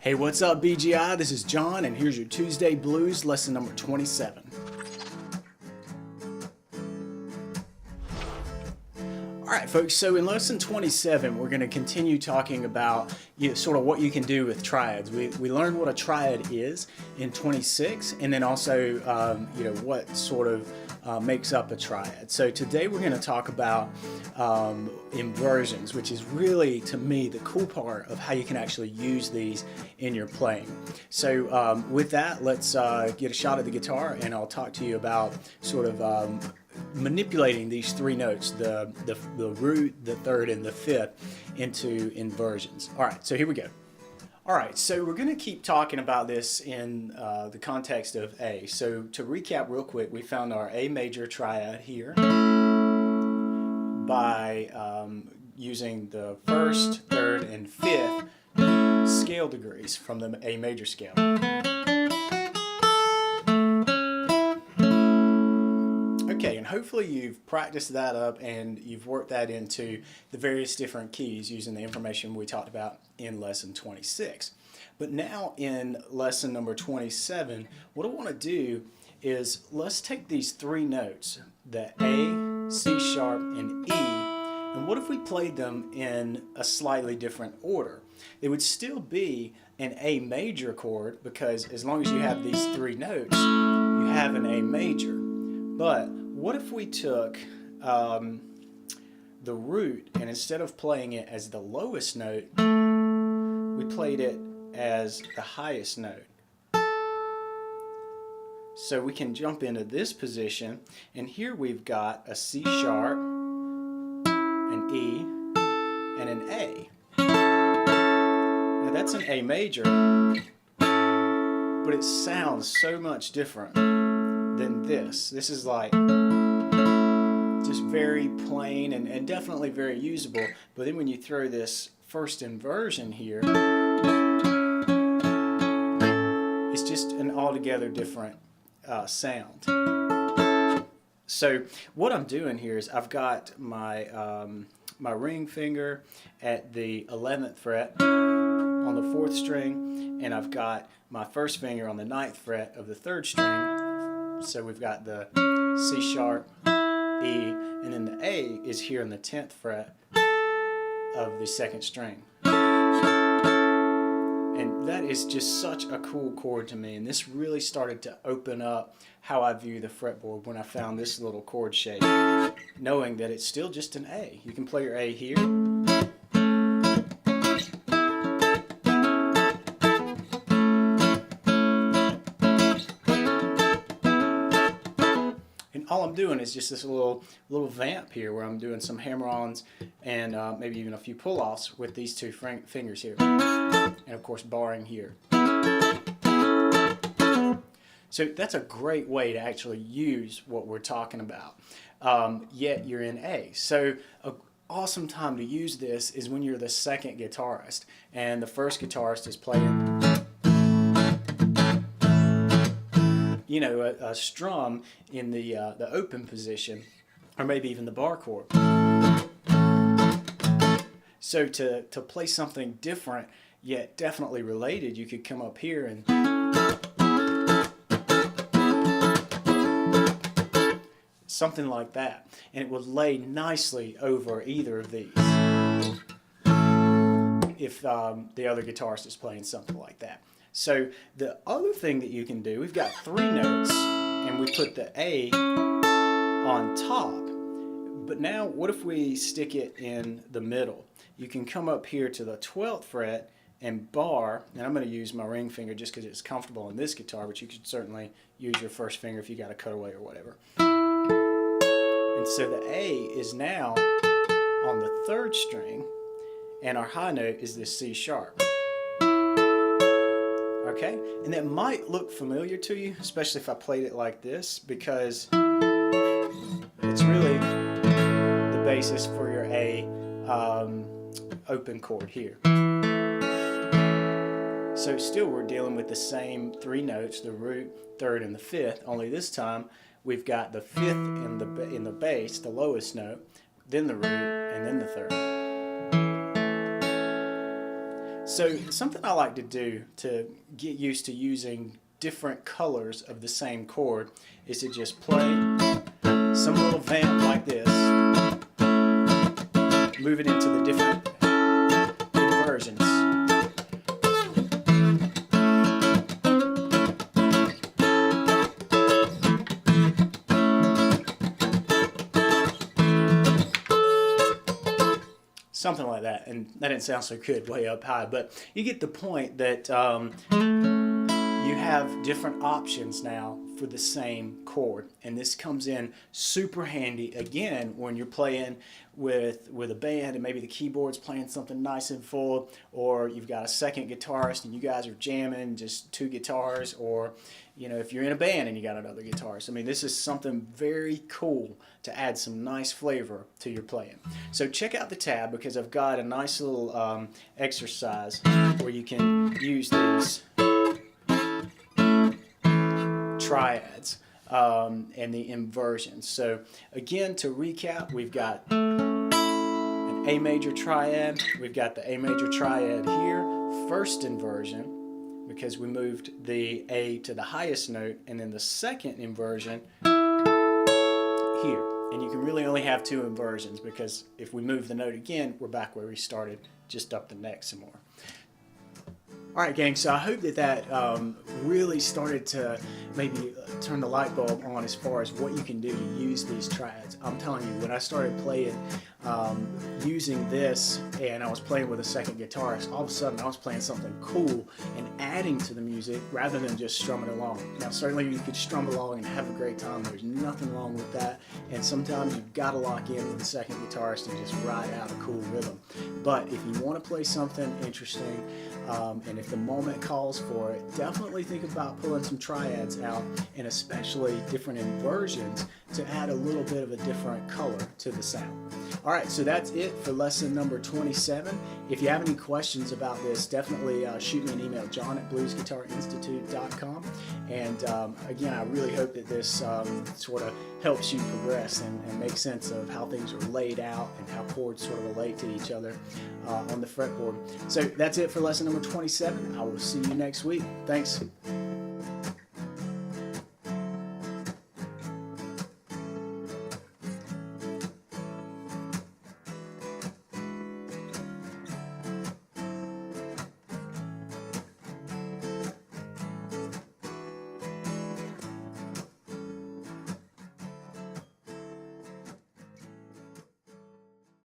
Hey, what's up, BGI? This is John, and here's your Tuesday Blues lesson number 27. Alright folks, so in lesson 27 we're going to continue talking about sort of what you can do with triads. We learned what a triad is in 26, and then also what sort of makes up a triad. So today we're going to talk about inversions, which is really, to me, the cool part of how you can actually use these in your playing. So with that, let's get a shot at the guitar, and I'll talk to you about sort of manipulating these three notes, the root, the third, and the fifth, into inversions. All right, so here we go. All right, so we're going to keep talking about this in the context of A. So to recap real quick, we found our A major triad here by using the first, third, and fifth scale degrees from the A major scale. Okay, and hopefully you've practiced that up and you've worked that into the various different keys using the information we talked about in lesson 26. But now in lesson number 27, what I want to do is let's take these three notes, the A, C sharp, and E, and what if we played them in a slightly different order? It would still be an A major chord, because as long as you have these three notes, you have an A major. But what if we took the root, and instead of playing it as the lowest note, we played it as the highest note? So we can jump into this position, and here we've got a C sharp, an E, and an A. Now that's an A major, but it sounds so much different than this. This is like just very plain and definitely very usable, but then when you throw this first inversion here, it's just an altogether different sound. So what I'm doing here is I've got my my ring finger at the 11th fret on the 4th string, and I've got my first finger on the 9th fret of the 3rd string. So we've got the C sharp, E, and then the A is here on the 10th fret of the 2nd string. And that is just such a cool chord to me, and this really started to open up how I view the fretboard when I found this little chord shape, knowing that it's still just an A. You can play your A here, all I'm doing is just this little vamp here where I'm doing some hammer-ons and maybe even a few pull-offs with these two fingers here, and of course barring here. So that's a great way to actually use what we're talking about, yet you're in A. So an awesome time to use this is when you're the second guitarist and the first guitarist is playing a strum in the open position, or maybe even the bar chord. So to play something different yet definitely related, you could come up here and something like that, and it would lay nicely over either of these if the other guitarist is playing something like that. So the other thing that you can do, we've got three notes and we put the A on top, but now what if we stick it in the middle? You can come up here to the 12th fret and bar, and I'm going to use my ring finger just because it's comfortable on this guitar, but you could certainly use your first finger if you got a cutaway or whatever. And so the A is now on the 3rd string, and our high note is this C sharp. Okay, and that might look familiar to you, especially if I played it like this, because it's really the basis for your A open chord here. So still we're dealing with the same three notes, the root, third, and the fifth, only this time we've got the fifth in the bass, the lowest note, then the root, and then the third. So something I like to do to get used to using different colors of the same chord is to just play some little vamp like this, move it into the different inversions. Something like that, and that didn't sound so good way up high, but you get the point that you have different options now for the same chord, and this comes in super handy again when you're playing with a band and maybe the keyboard's playing something nice and full, or you've got a second guitarist and you guys are jamming just two guitars, or if you're in a band and you got another guitarist. I mean, this is something very cool to add some nice flavor to your playing. So check out the tab, because I've got a nice little exercise where you can use these triads and the inversions. So again, to recap, we've got an A major triad, we've got the A major triad here, first inversion, because we moved the A to the highest note, and then the second inversion here. And you can really only have two inversions, because if we move the note again, we're back where we started, just up the neck some more. Alright gang, so I hope that really started to maybe turn the light bulb on as far as what you can do to use these triads. I'm telling you, when I started playing using this and I was playing with a second guitarist, all of a sudden I was playing something cool and adding to the music rather than just strumming along. Now certainly you could strum along and have a great time, there's nothing wrong with that, and sometimes you've got to lock in with the second guitarist and just ride out a cool rhythm. But if you want to play something interesting, and if the moment calls for it, definitely think about pulling some triads out, and especially different inversions to add a little bit of a different color to the sound. Alright, so that's it for lesson number 27. If you have any questions about this, definitely shoot me an email, john@bluesguitarinstitute.com. And again, I really hope that this sort of helps you progress and make sense of how things are laid out and how chords sort of relate to each other on the fretboard. So that's it for lesson number 27. I will see you next week. Thanks.